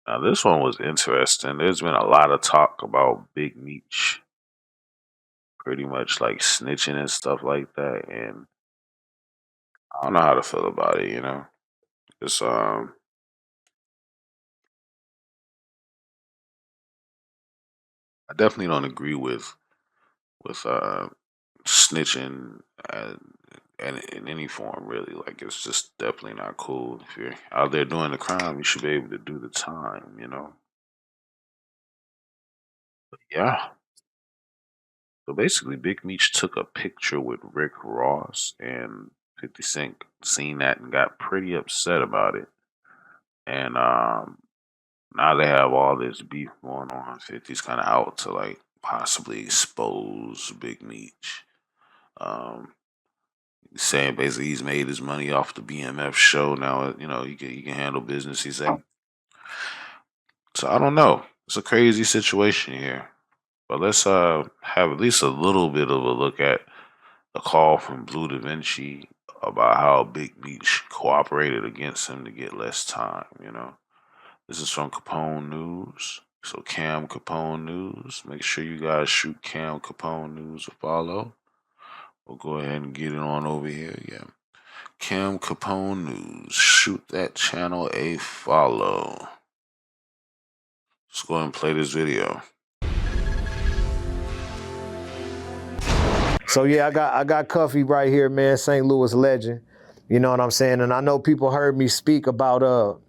Now, this one was interesting. There's been a lot of talk about Big Meech pretty much like snitching and stuff like that. And I don't know how to feel about it, you know? It's, I definitely don't agree with snitching and in any form, really. Like, it's just definitely not cool. If you're out there doing the crime, you should be able to do the time, you know? Yeah. So basically, Big Meech took a picture with Rick Ross, and 50 Cent seen that and got pretty upset about it. And now they have all this beef going on. 50's kind of out to like possibly expose Big Meech. Um, saying basically he's made his money off the BMF show. Now you know he can handle business. He said. So I don't know. It's a crazy situation here. But let's have at least a little bit of a look at a call from Blue Da Vinci about how Big Meech cooperated against him to get less time. You know, this is from Capone News. So Cam Capone News. Make sure you guys shoot Cam Capone News a follow. We'll go ahead and get it on over here. Yeah, Cam Capone News. Shoot that channel a follow. Let's go ahead and play this video. So yeah, I got Cuffy right here, man, St. Louis legend. You know what I'm saying? And I know people heard me speak about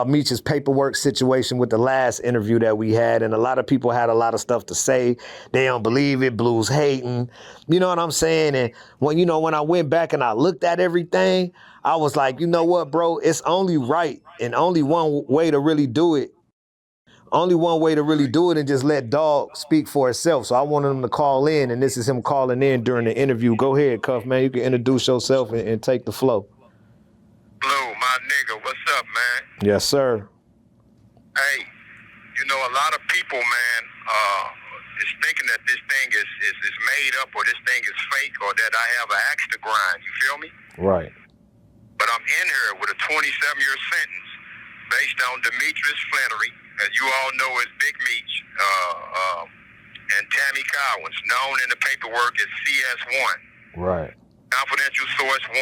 Meech's paperwork situation with the last interview that we had, and a lot of people had a lot of stuff to say. They don't believe it, Blues hating. You know what I'm saying? And when I went back and I looked at everything, I was like, you know what, bro? It's only right and only one way to really do it. Only one way to really do it and just let Dog speak for itself. So I wanted him to call in, and this is him calling in during the interview. Go ahead, Cuff, man. You can introduce yourself and take the flow. Blue, my nigga, what's up, man? Yes, sir. Hey, you know, a lot of people, man, is thinking that this thing is made up or this thing is fake or that I have an axe to grind. You feel me? Right. But I'm in here with a 27-year sentence based on Demetrius Flannery, as you all know as Big Meech, and Tammy Cowens, known in the paperwork as CS1. Right. Confidential Source 1.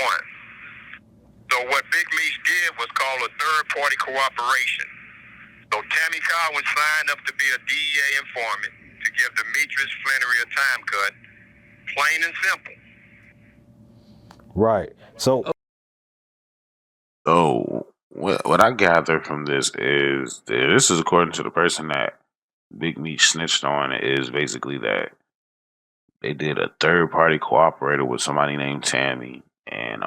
So what Big Meech did was called a third-party cooperation. So Tammy Cowens signed up to be a DEA informant to give Demetrius Flannery a time cut, plain and simple. Right. So what I gather from this is that this is according to the person that Big Meech snitched on, is basically that they did a third party cooperator with somebody named Tammy, and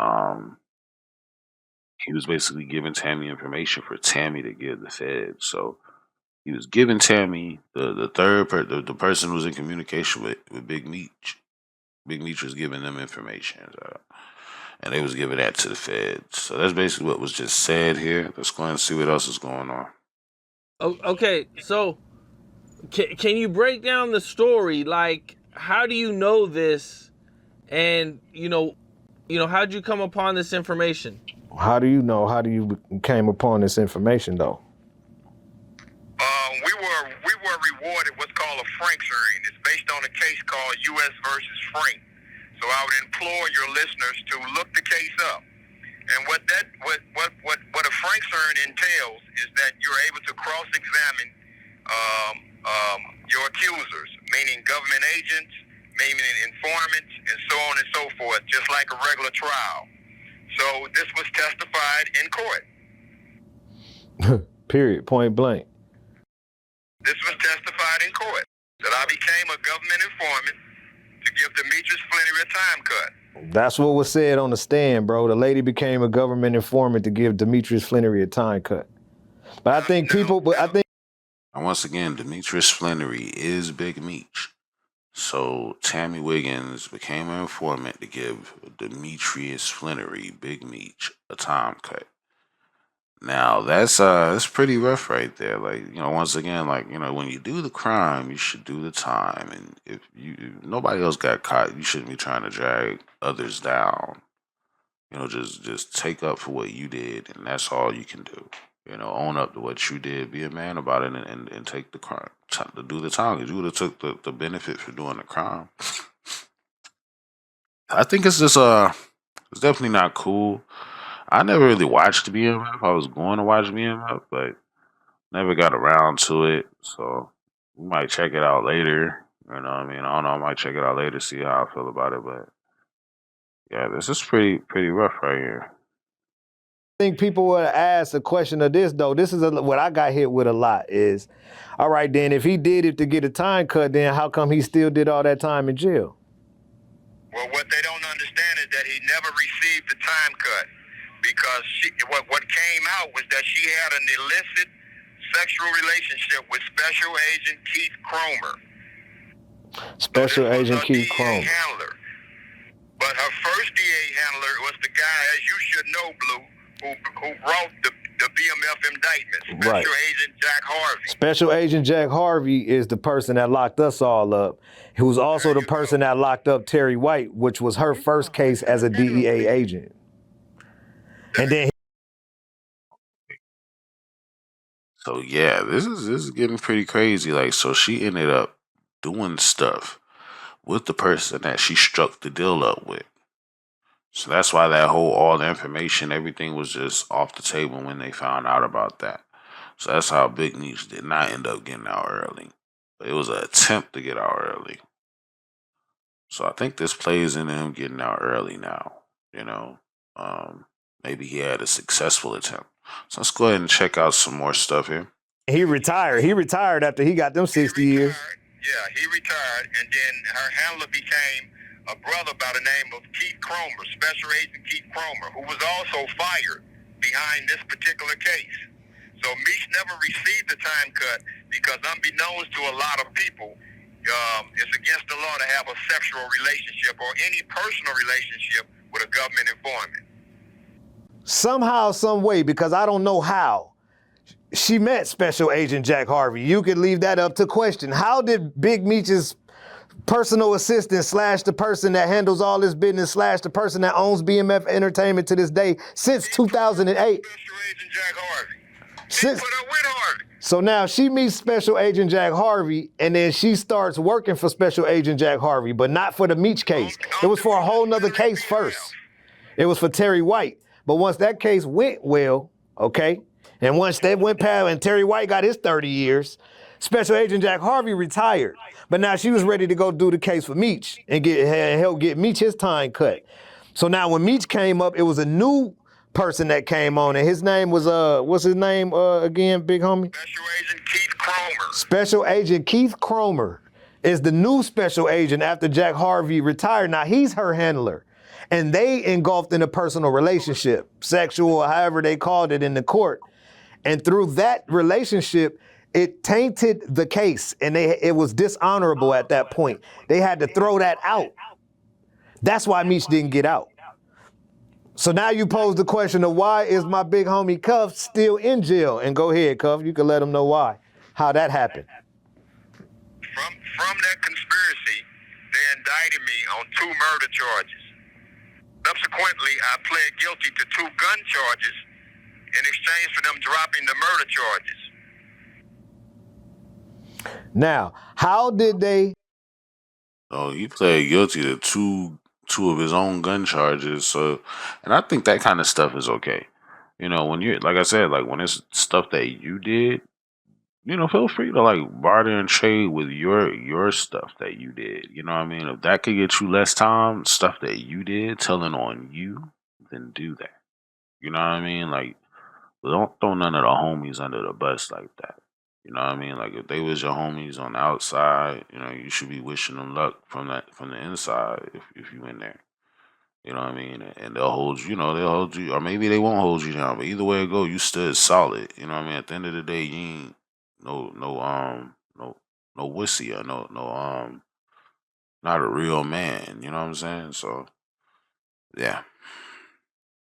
he was basically giving Tammy information for Tammy to give the Fed. So he was giving Tammy the person who was in communication with Big Meech. Big Meech was giving them information. And they was giving that to the feds. So that's basically what was just said here. Let's go and see what else is going on. Okay, so can you break down the story? Like, how do you know this? And how'd you come upon this information? how do you know? How do you came upon this information, though? We were rewarded what's called a Frank's hearing. It's based on a case called U.S. versus Frank. So I would implore your listeners to look the case up. And what a Frank's hearing entails is that you're able to cross-examine your accusers, meaning government agents, meaning informants, and so on and so forth, just like a regular trial. So this was testified in court. Period. Point blank. This was testified in court that I became a government informant to give Demetrius Flannery a time cut. That's what was said on the stand, bro. The lady became a government informant to give Demetrius Flannery a time cut. But I think And once again, Demetrius Flannery is Big Meech. So Tammy Wiggins became an informant to give Demetrius Flannery, Big Meech, a time cut. Now that's pretty rough right there. Like, once again, like, when you do the crime, you should do the time. And if nobody else got caught, you shouldn't be trying to drag others down. Just take up for what you did, and that's all you can do. own up to what you did, be a man about it, and take the crime, to do the time. Because you would have took the benefit for doing the crime. I think it's definitely not cool. I never really watched BMF. I was going to watch BMF, but never got around to it. So we might check it out later. You know what I mean? I don't know. I might check it out later, see how I feel about it. But yeah, this is pretty rough right here. I think people would ask a question of this though. This is what I got hit with a lot is, all right, then if he did it to get a time cut, then how come he still did all that time in jail? Well, what they don't understand is that he never received the time cut because what came out was that she had an illicit sexual relationship with Special Agent Keith Cromer. Special Agent Keith Cromer. Handler. But her first DA handler was the guy, as you should know, Blue, who wrote the BMF indictment, Special Agent Jack Harvey. Special Agent Jack Harvey is the person that locked us all up, who's also the person that locked up Terry White, which was her first case as a DEA agent. And then So yeah, this is getting pretty crazy. Like, so she ended up doing stuff with the person that she struck the deal up with. So that's why that whole all the information, everything was just off the table when they found out about that. So that's how Big Meech did not end up getting out early. But it was an attempt to get out early. So I think this plays into him getting out early now. Maybe he had a successful attempt. So let's go ahead and check out some more stuff here. he retired. He retired after he got them 60 years. Yeah, he retired, and then her handler became a brother by the name of Keith Cromer, Special Agent Keith Cromer, who was also fired behind this particular case. So Meech never received the time cut because, unbeknownst to a lot of people, it's against the law to have a sexual relationship or any personal relationship with a government informant. Somehow, some way, because I don't know how, she met Special Agent Jack Harvey. You could leave that up to question. How did Big Meech's personal assistant / the person that handles all this business / the person that owns BMF Entertainment to this day since 2008? Special Agent Jack Harvey. She put her with Harvey. So now she meets Special Agent Jack Harvey, and then she starts working for Special Agent Jack Harvey, but not for the Meech case. It was for a whole nother case first. It was for Terry White. But once that case went well, okay, and once that went past and Terry White got his 30 years, Special Agent Jack Harvey retired. But now she was ready to go do the case for Meech and help get Meech his time cut. So now when Meech came up, it was a new person that came on, and his name was what's his name again, big homie? Special Agent Keith Cromer. Special Agent Keith Cromer is the new special agent after Jack Harvey retired. Now he's her handler. And they engulfed in a personal relationship, sexual, however they called it in the court. And through that relationship, it tainted the case, and it was dishonorable at that point. They had to throw that out. That's why Meech didn't get out. So now you pose the question of why is my big homie Cuff still in jail? And go ahead, Cuff, you can let them know why, how that happened. From that conspiracy, they indicted me on 2 murder charges. Subsequently, I pled guilty to 2 gun charges in exchange for them dropping the murder charges. Now, how did they? Oh, he pled guilty to two of his own gun charges. So, and I think that kind of stuff is okay. When you're, like I said, like when it's stuff that you did, feel free to like barter and trade with your stuff that you did. You know what I mean? If that could get you less time, stuff that you did, telling on you, then do that. You know what I mean? Like, don't throw none of the homies under the bus like that. You know what I mean? Like, if they was your homies on the outside, you should be wishing them luck from the inside if you in there. You know what I mean? And they'll hold you, they'll hold you, or maybe they won't hold you down. But either way it go, you stood solid. You know what I mean? At the end of the day, you ain't no wussy or not a real man. You know what I'm saying? So yeah.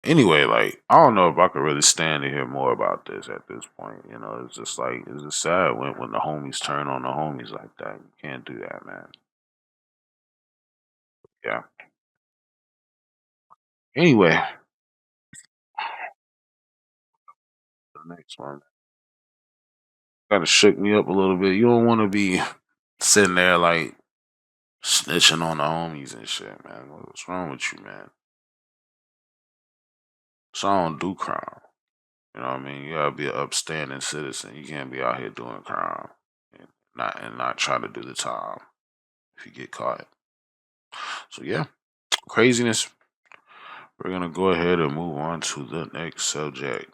Anyway, like, I don't know if I could really stand to hear more about this at this point. It's just like, it's just sad when the homies turn on the homies like that. You can't do that, man. Yeah. Anyway, next one. Kind of shook me up a little bit. You don't want to be sitting there like snitching on the homies and shit, man. What's wrong with you, man? So I don't do crime. You know what I mean? You gotta be an upstanding citizen. You can't be out here doing crime and not try to do the time if you get caught. So yeah, craziness. We're gonna go ahead and move on to the next subject.